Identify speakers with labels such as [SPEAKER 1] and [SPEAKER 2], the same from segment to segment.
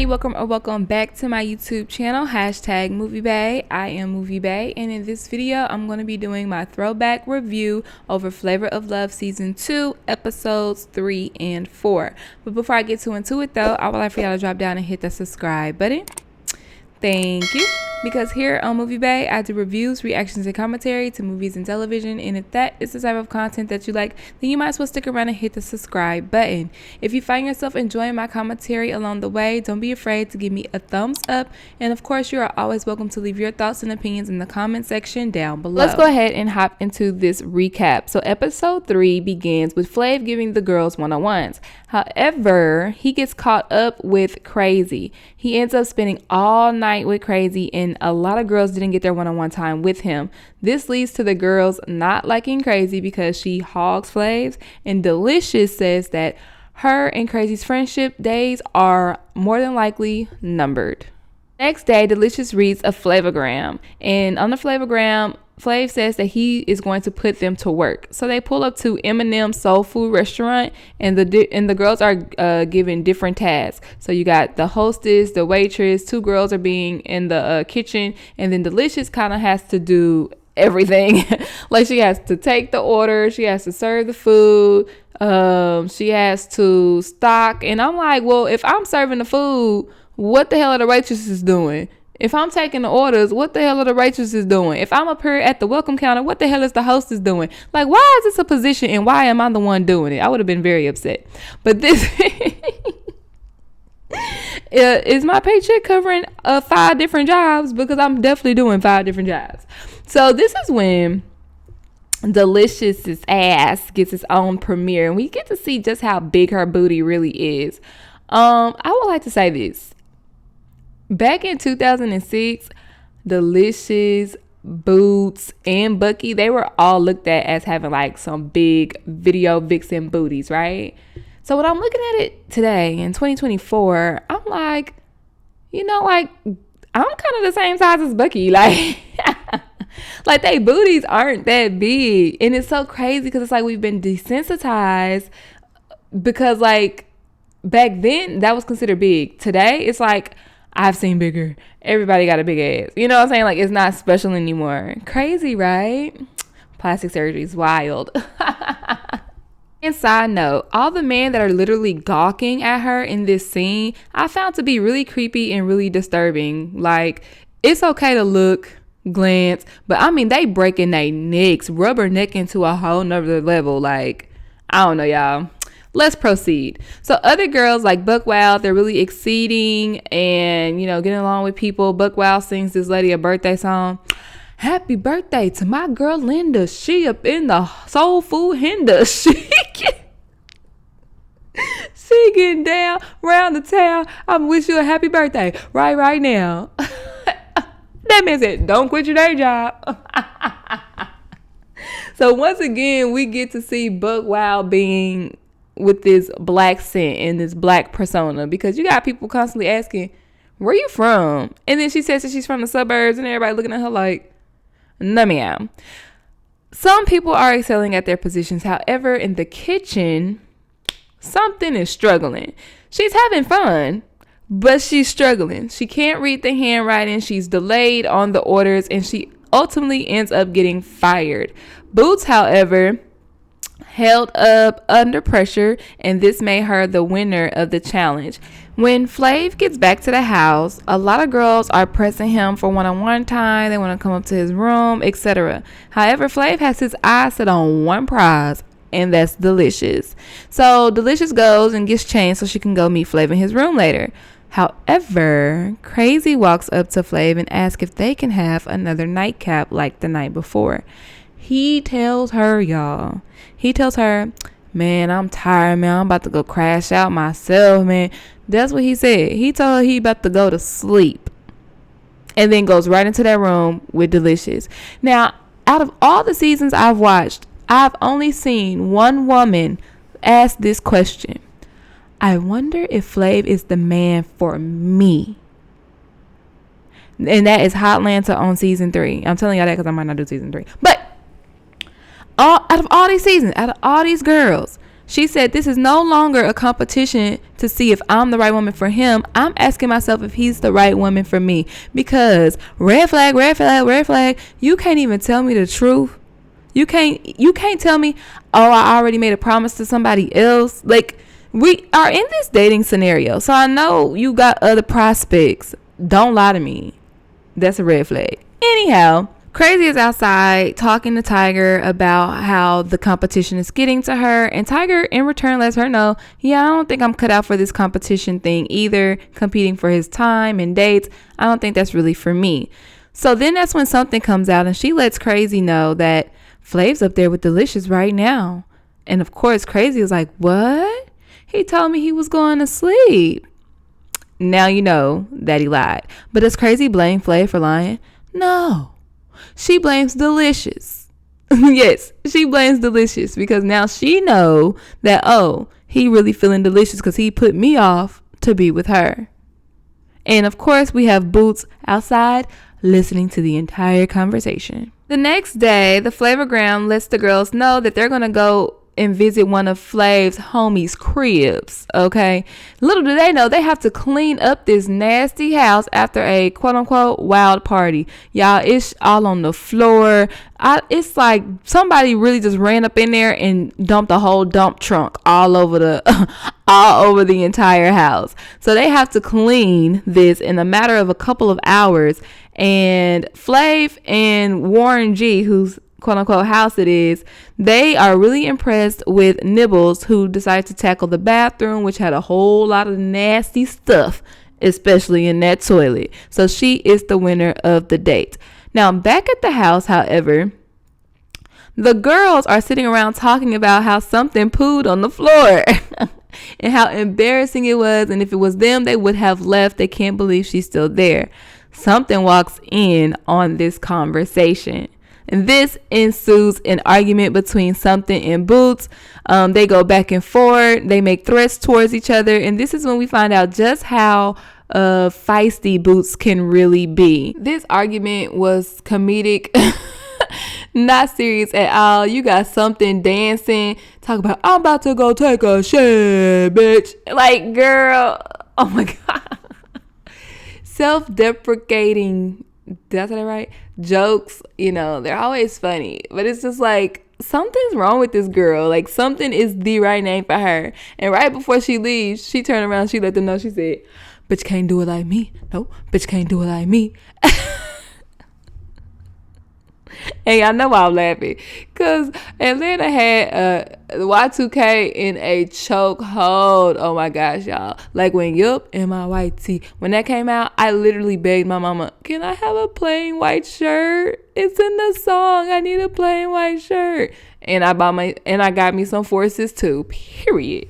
[SPEAKER 1] everybody, welcome back to my YouTube channel, hashtag Movie Bae. I am Movie Bae, and in this video I'm going to be doing my throwback review over Flavor of Love season 2 episodes 3 and 4. But before I get into it though, I would like for y'all to drop down and hit the subscribe button. Thank you. Because here on Movie Bae, I do reviews, reactions, and commentary to movies and television. And if that is the type of content that you like, then you might as well stick around and hit the subscribe button. If you find yourself enjoying my commentary along the way, don't be afraid to give me a thumbs up. And of course, you are always welcome to leave your thoughts and opinions in the comment section down below. Let's go ahead and hop into this recap. So episode 3 begins with Flav giving the girls one-on-ones. However, he gets caught up with Crazy. He ends up spending all night with Crazy, and a lot of girls didn't get their one-on-one time with him. This leads to the girls not liking Crazy because she hogs Flav's, and Delicious says that her and Crazy's friendship days are more than likely numbered. Next day, Delicious reads a flavogram, and on the flavogram, Flav says that he is going to put them to work. So they pull up to Eminem's soul food restaurant, and the girls are given different tasks. So you got the hostess, the waitress, 2 girls are being in the kitchen, and then Delicious kind of has to do everything. Like she has to take the order, she has to serve the food, she has to stock. And I'm like, well, if I'm serving the food, what the hell are the waitresses doing? If I'm taking the orders, what the hell are the waitresses doing? If I'm up here at the welcome counter, what the hell is the hostess doing? Like, why is this a position and why am I the one doing it? I would have been very upset. But this is my paycheck covering 5 different jobs, because I'm definitely doing 5 different jobs. So this is when Delicious's ass gets its own premiere, and we get to see just how big her booty really is. I would like to say this. Back in 2006, Delicious, Bootz, and Bucky, they were all looked at as having like some big video vixen booties, right? So when I'm looking at it today in 2024, I'm like, like I'm kind of the same size as Bucky. Like, like they booties aren't that big. And it's so crazy because it's like we've been desensitized, because like back then that was considered big. Today it's like, I've seen bigger. Everybody got a big ass. You know what I'm saying? Like, it's not special anymore. Crazy, right? Plastic surgery is wild. And side note, all the men that are literally gawking at her in this scene, I found to be really creepy and really disturbing. Like, it's okay to look, glance, but I mean, they breaking their necks, rubbernecking to a whole nother level. Like, I don't know, y'all. Let's proceed. So other girls like Buck Wild, they're really exceeding and, getting along with people. Buck Wild sings this lady a birthday song. Happy birthday to my girl Linda. She up in the soul food hinder. She getting down around the town. I wish you a happy birthday right now. That man said, don't quit your day job. So once again, we get to see Buck Wild being with this black scent and this black persona, because you got people constantly asking, where you from? And then she says that she's from the suburbs, and everybody looking at her like, no ma'am. Some people are excelling at their positions. However, in the kitchen, something is struggling. She's having fun, but she's struggling. She can't read the handwriting. She's delayed on the orders, and she ultimately ends up getting fired. Bootz, however, held up under pressure, and this made her the winner of the challenge. When Flav gets back to the house, a lot of girls are pressing him for one-on-one time. They want to come up to his room, etc. However, Flav has his eyes set on one prize, and that's Delicious. So Delicious goes and gets changed so she can go meet Flav in his room later. However, Crazy walks up to Flav and asks if they can have another nightcap like the night before. He tells her, y'all. He tells her, man, I'm tired, man. I'm about to go crash out myself, man. That's what he said. He told her he about to go to sleep. And then goes right into that room with Delicious. Now, out of all the seasons I've watched, I've only seen one woman ask this question. I wonder if Flav is the man for me. And that is Hotlanta on season 3. I'm telling y'all that because I might not do season 3. But out of all these seasons, out of all these girls, She said, this is no longer a competition to see if I'm the right woman for him. I'm asking myself if he's the right woman for me. Because red flag, red flag, red flag, you can't even tell me the truth. You can't tell me, oh, I already made a promise to somebody else. Like, we are in this dating scenario. So I know you got other prospects. Don't lie to me. That's a red flag. Anyhow, Crazy is outside talking to Tiger about how the competition is getting to her, and Tiger in return lets her know, yeah, I don't think I'm cut out for this competition thing either, competing for his time and dates. I don't think that's really for me. So then that's when something comes out, and she lets Crazy know that Flav's up there with Delicious right now. And of course, Crazy is like, what? He told me he was going to sleep. Now you know that he lied. But does Crazy blame Flav for lying? No. She blames Delicious. Yes, she blames Delicious because now she know that, oh, he really feeling delicious because he put me off to be with her. And of course, we have Bootz outside listening to the entire conversation. The next day, the Flavogram lets the girls know that they're going to go and visit one of Flav's homies' cribs, okay? Little do they know they have to clean up this nasty house after a quote-unquote wild party. Y'all, it's all on the floor. It's like somebody really just ran up in there and dumped a whole dump trunk all over the entire house. So they have to clean this in a matter of a couple of hours. And Flav and Warren G, who's quote-unquote house it is, they are really impressed with Nibbles, who decided to tackle the bathroom, which had a whole lot of nasty stuff, especially in that toilet. So she is the winner of the date. Now, back at the house, however, the girls are sitting around talking about how something pooed on the floor and how embarrassing it was, and if it was them, they would have left. They can't believe she's still there. Something walks in on this conversation, and this ensues an argument between Something and Bootz. They go back and forth. They make threats towards each other. And this is when we find out just how feisty Bootz can really be. This argument was comedic, not serious at all. You got Something dancing, talk about, I'm about to go take a shit, bitch. Like, girl, oh my God. Self-deprecating, did I say that right? Jokes, they're always funny, but it's just like something's wrong with this girl. Like, Something is the right name for her. And right before she leaves, she turned around, she let them know, she said, bitch can't do it like me. No, bitch can't do it like me. And y'all know why I'm laughing, because Atlanta had Y2K in a choke hold. Oh my gosh, y'all. Like when Yup and my white tee, when that came out, I literally begged my mama, can I have a plain white shirt? It's in the song. I need a plain white shirt. And I got me some Forces too, period.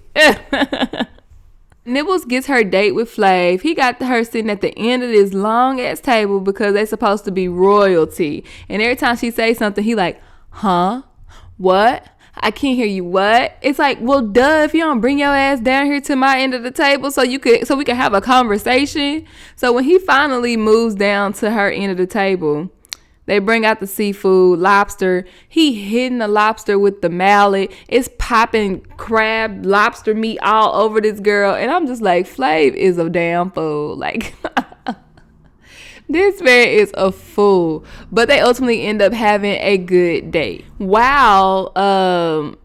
[SPEAKER 1] Nibbles gets her date with Flav. He got her sitting at the end of this long ass table because they're supposed to be royalty. And every time she says something, he like, huh? What? I can't hear you. What? It's like, well, duh, if you don't bring your ass down here to my end of the table so we can have a conversation. So when he finally moves down to her end of the table, they bring out the seafood, lobster. He hitting the lobster with the mallet. It's popping crab, lobster meat all over this girl. And I'm just like, Flav is a damn fool. Like, this man is a fool. But they ultimately end up having a good date. While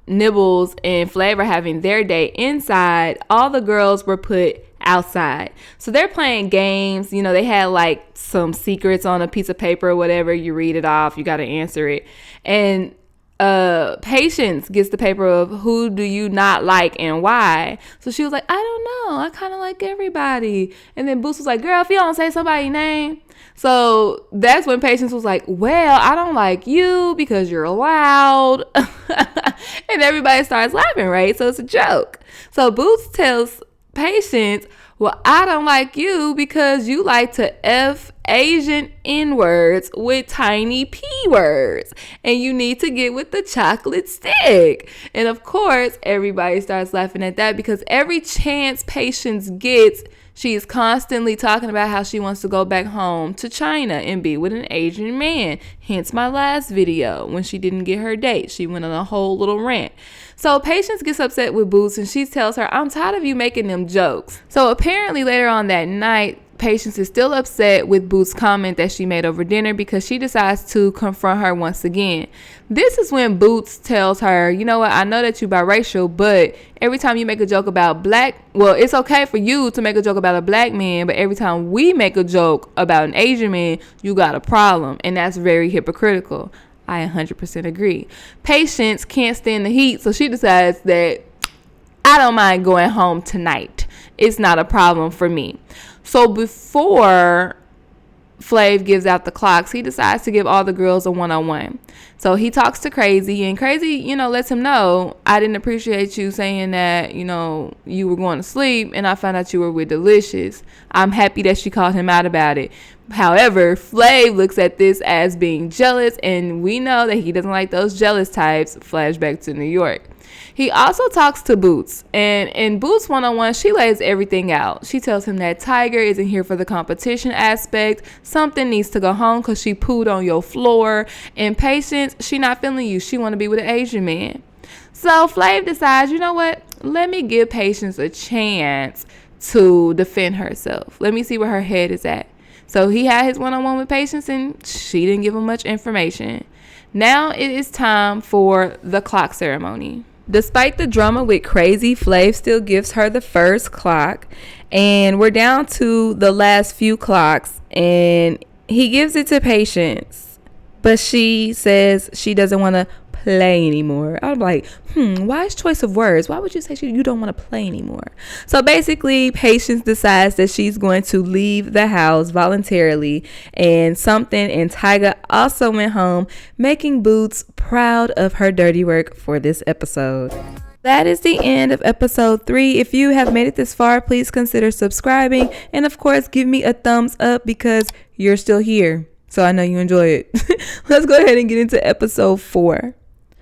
[SPEAKER 1] Nibbles and Flav are having their date inside, all the girls were put outside. So they're playing games. They had like some secrets on a piece of paper or whatever. You read it off. You got to answer it. And Patience gets the paper of who do you not like and why. So she was like, I don't know. I kind of like everybody. And then Bootz was like, girl, if you don't say somebody's name. So that's when Patience was like, well, I don't like you because you're loud. And everybody starts laughing, right? So it's a joke. So Bootz tells Patience, well, I don't like you because you like to F Asian N-words with tiny P words, and you need to get with the chocolate stick. And of course, everybody starts laughing at that because every chance Patience gets, She is constantly talking about how she wants to go back home to China and be with an Asian man. Hence my last video when she didn't get her date. She went on a whole little rant. So Patience gets upset with Bootz and she tells her, I'm tired of you making them jokes. So apparently later on that night, Patience is still upset with Bootz's comment that she made over dinner because she decides to confront her once again. This is when Bootz tells her, you know what, I know that you're biracial, but every time you make a joke about it's okay for you to make a joke about a black man, but every time we make a joke about an Asian man, you got a problem, and that's very hypocritical. I 100% agree. Patience can't stand the heat, so she decides that I don't mind going home tonight. It's not a problem for me. So before Flav gives out the clocks, he decides to give all the girls a one-on-one. So he talks to Crazy, and Crazy, lets him know, I didn't appreciate you saying that, you were going to sleep, and I found out you were with Delicious. I'm happy that she called him out about it. However, Flav looks at this as being jealous, and we know that he doesn't like those jealous types. Flashback to New York. He also talks to Bootz, and in Bootz one-on-one, she lays everything out. She tells him that Tiger isn't here for the competition aspect. Something needs to go home because she pooed on your floor. And Patience, she not feeling you. She want to be with an Asian man. So Flav decides, you know what? Let me give Patience a chance to defend herself. Let me see where her head is at. So he had his one-on-one with Patience, and she didn't give him much information. Now it is time for the clock ceremony. Despite the drama with Crazy, Flav still gives her the first clock, and we're down to the last few clocks, and he gives it to Patience, but she says she doesn't want to play anymore. I'm like, wise choice of words. Why would you say you don't want to play anymore? So basically, Patience decides that she's going to leave the house voluntarily, and Something and Tyga also went home, making Bootz proud of her dirty work for this episode. That is the end of episode 3. If you have made it this far, please consider subscribing, and of course give me a thumbs up because you're still here, so I know you enjoy it. Let's go ahead and get into episode 4.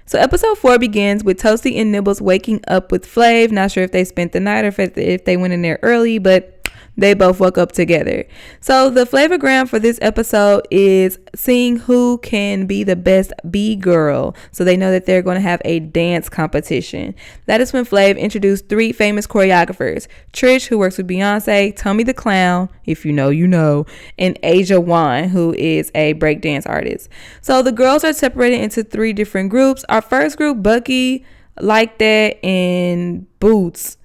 [SPEAKER 1] So episode 4 begins with Toasty and Nibbles waking up with Flav. Not sure if they spent the night or if they went in there early, but they both woke up together. So the flavogram for this episode is seeing who can be the best B-girl. So they know that they're going to have a dance competition. That is when Flav introduced 3 famous choreographers. Trish, who works with Beyonce, Tommy the Clown, if you know, you know, and Asia Wan, who is a breakdance artist. So the girls are separated into 3 different groups. Our first group, Bucky, Like That, and Bootz.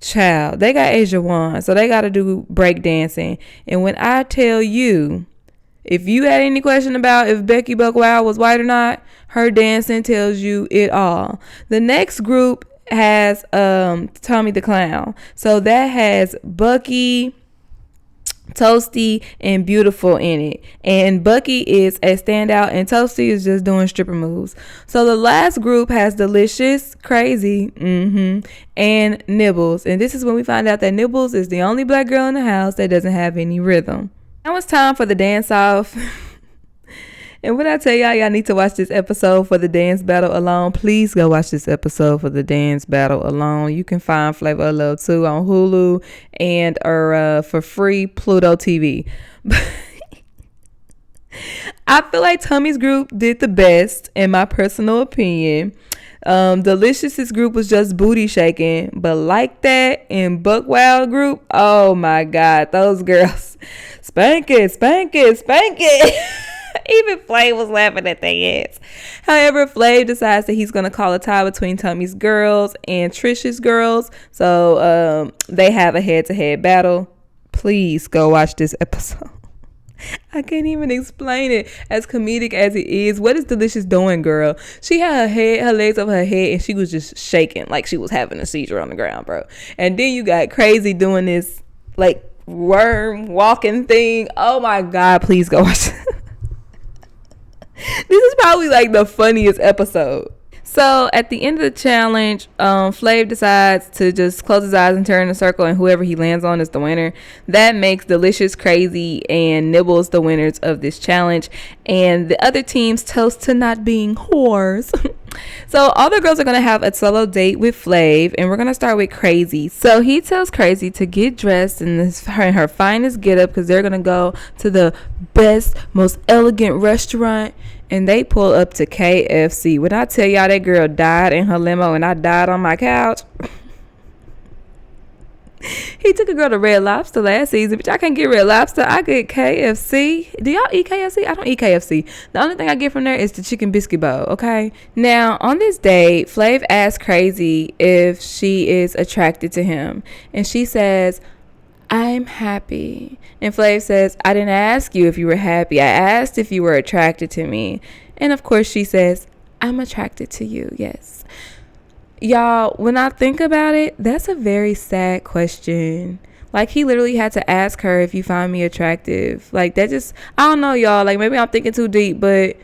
[SPEAKER 1] Child, they got Asia Wan, so they got to do break dancing. And when I tell you, if you had any question about if Becky Buckwild was white or not, her dancing tells you it all. The next group has Tommy the Clown, so that has Bucky, Toasty, and Beautiful in it, and Bucky is a standout and Toasty is just doing stripper moves. So the last group has Delicious, Crazy, and Nibbles, and this is when we find out that Nibbles is the only black girl in the house that doesn't have any rhythm. Now it's time for the dance off. And when I tell y'all need to watch this episode for the dance battle alone, please go watch this episode for the dance battle alone. You can find Flavor of Love 2 on Hulu and or for free Pluto TV. I feel like Tommy's group did the best in my personal opinion. Delicious's group was just booty shaking, but Like That and Buckwild group, oh my god, those girls, spank it. Even Flav was laughing at their ass. However, Flav decides that he's going to call a tie between Tommy's girls and Trish's girls. So they have a head-to-head battle. Please go watch this episode. I can't even explain it. As comedic as it is, what is Delicious doing, girl? She had her legs over her head, and she was just shaking like she was having a seizure on the ground, bro. And then you got Crazy doing this, like, worm walking thing. Oh, my God. Please go watch it. This is probably like the funniest episode. So at the end of the challenge, Flav decides to just close his eyes and turn in a circle, and whoever he lands on is the winner. That makes Delicious, Crazy, and Nibbles the winners of this challenge, and the other teams toast to not being whores. So all the girls are gonna have a solo date with Flav, and we're gonna start with Crazy. So he tells Crazy to get dressed in her finest getup because they're gonna go to the best, most elegant restaurant, and they pull up to KFC. When I tell y'all that girl died in her limo and I died on my couch. He took a girl to Red Lobster last season, but I can't get Red Lobster. I get KFC. Do y'all eat KFC? I don't eat KFC. The only thing I get from there is the chicken biscuit bowl, okay? Now, on this date, Flav asks Crazy if she is attracted to him. And she says, I'm happy. And Flav says, I didn't ask you if you were happy. I asked if you were attracted to me. And of course, she says, I'm attracted to you, yes. Y'all, when I think about it, that's a very sad question. Like, he literally had to ask her if you find me attractive. Like, that just, I don't know, y'all. Like, maybe I'm thinking too deep, but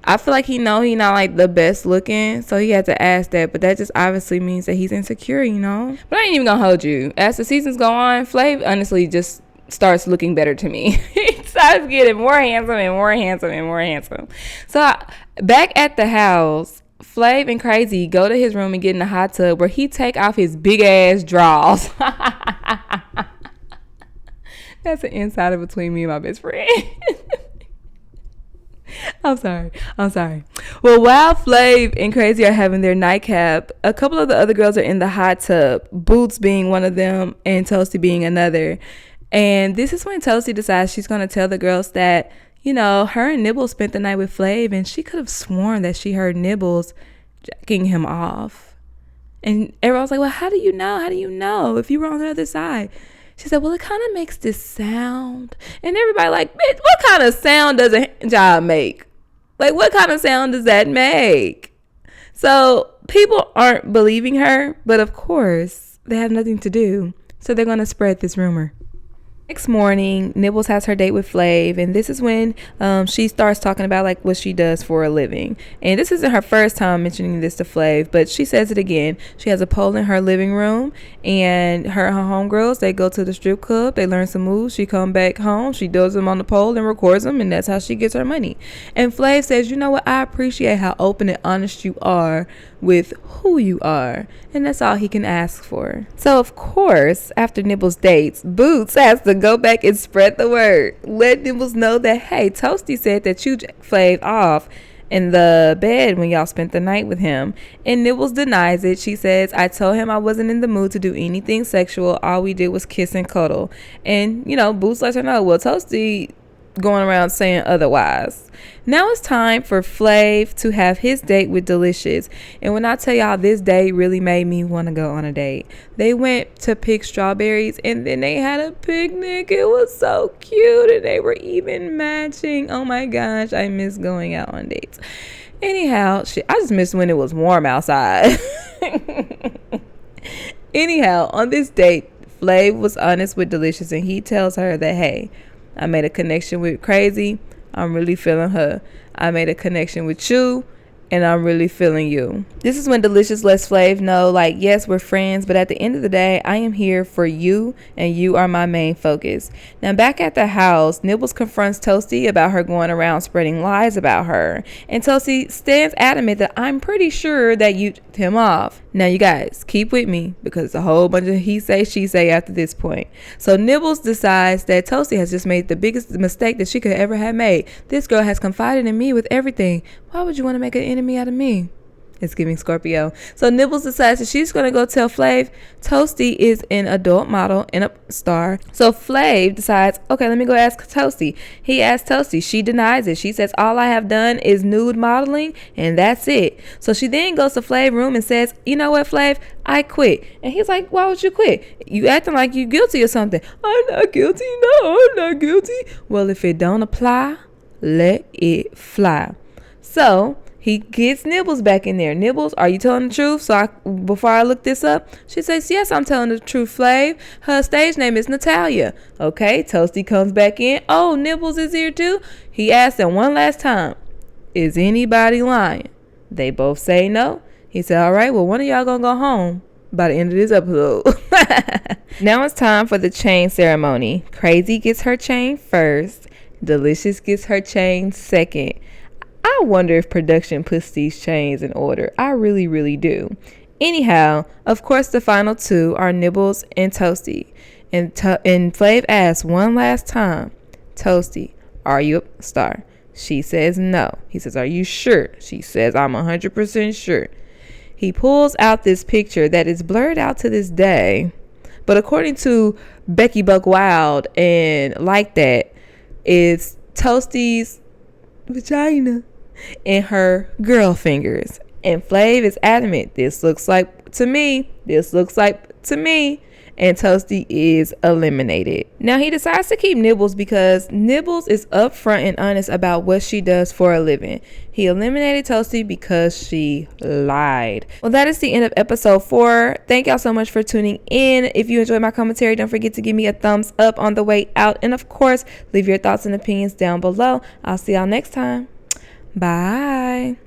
[SPEAKER 1] I feel like he not like the best looking, so he had to ask that. But that just obviously means that he's insecure, you know. But I ain't even gonna hold you. As the seasons go on, Flav honestly just starts looking better to me. He starts getting more handsome and more handsome and more handsome. So back at the house, Flav and Crazy go to his room and get in the hot tub where he take off his big ass drawers. That's an insider between me and my best friend. I'm sorry. Well, while Flav and Crazy are having their nightcap, a couple of the other girls are in the hot tub, Bootz being one of them and Toasty being another. And this is when Toasty decides she's going to tell the girls that, you know, her and Nibbles spent the night with Flav, and she could have sworn that she heard Nibbles jacking him off. And everyone's like, well, how do you know if you were on the other side? She said, well, it kind of makes this sound. And everybody like, bitch, what kind of sound does a hand job make? Like, what kind of sound does that make? So people aren't believing her, but of course they have nothing to do. So they're going to spread this rumor. Next morning, Nibbles has her date with Flav, and this is when she starts talking about like what she does for a living. And this isn't her first time mentioning this to Flav, but she says it again. She has a pole in her living room, and her homegirls, they go to the strip club, they learn some moves, she come back home, she does them on the pole and records them, and that's how she gets her money. And Flav says, you know what, I appreciate how open and honest you are with who you are, and that's all he can ask for. So of course, after Nibbles dates, Bootz has to go back and spread the word, let Nibbles know that, hey, Toasty said that you jacked Flav off in the bed when y'all spent the night with him. And Nibbles denies it. She says, I told him I wasn't in the mood to do anything sexual, all we did was kiss and cuddle. And you know, Bootz lets her know, well, Toasty going around saying otherwise. Now it's time for Flav to have his date with Delicious. And when I tell y'all, this date really made me want to go on a date. They went to pick strawberries, and then they had a picnic. It was so cute, and they were even matching. Oh my gosh, I miss going out on dates. Anyhow, I just miss when it was warm outside. Anyhow, on this date, Flav was honest with Delicious, and he tells her that, hey, I made a connection with Crazy. I'm really feeling her. I made a connection with you, and I'm really feeling you. This is when Delicious lets Flav know, like, yes, we're friends, but at the end of the day, I am here for you, and you are my main focus. Now, back at the house, Nibbles confronts Toasty about her going around spreading lies about her, and Toasty stands adamant that I'm pretty sure that you tipped him off. Now, you guys, keep with me, because it's a whole bunch of he say, she say after this point. So Nibbles decides that Toasty has just made the biggest mistake that she could ever have made. This girl has confided in me with everything. Why would you want to make an enemy out of me? It's giving Scorpio. So Nibbles decides that she's going to go tell Flav Toasty is an adult model and a star. So Flav decides, okay, let me go ask Toasty. He asks Toasty. She denies it. She says, all I have done is nude modeling, and that's it. So she then goes to Flav's room and says, you know what, Flav? I quit. And he's like, why would you quit? You acting like you guilty or something. I'm not guilty. No, I'm not guilty. Well, if it don't apply, let it fly. So he gets Nibbles back in there. Nibbles, are you telling the truth? So before I look this up, she says, yes, I'm telling the truth, Flav. Her stage name is Natalia. Okay, Toasty comes back in. Oh, Nibbles is here too. He asks them one last time, is anybody lying? They both say no. He said, all right, well, one of y'all gonna go home by the end of this episode. Now it's time for the chain ceremony. Crazy gets her chain first. Delicious gets her chain second. I I wonder if production puts these chains in order. I really, really do. Anyhow, of course, the final two are Nibbles and Toasty. And Flav asks one last time, Toasty, are you a star? She says no. He says, are you sure? She says, I'm 100% sure. He pulls out this picture that is blurred out to this day. But according to Becky Buck Wild and Like That, it's Toasty's vagina and her girl fingers. And Flav is adamant, this looks like to me. And Toasty is eliminated. Now he decides to keep Nibbles because Nibbles is upfront and honest about what she does for a living. He eliminated Toasty because she lied. Well, that is the end of episode 4. Thank y'all so much for tuning in. If you enjoyed my commentary, don't forget to give me a thumbs up on the way out. And of course, leave your thoughts and opinions down below. I'll see y'all next time. Bye.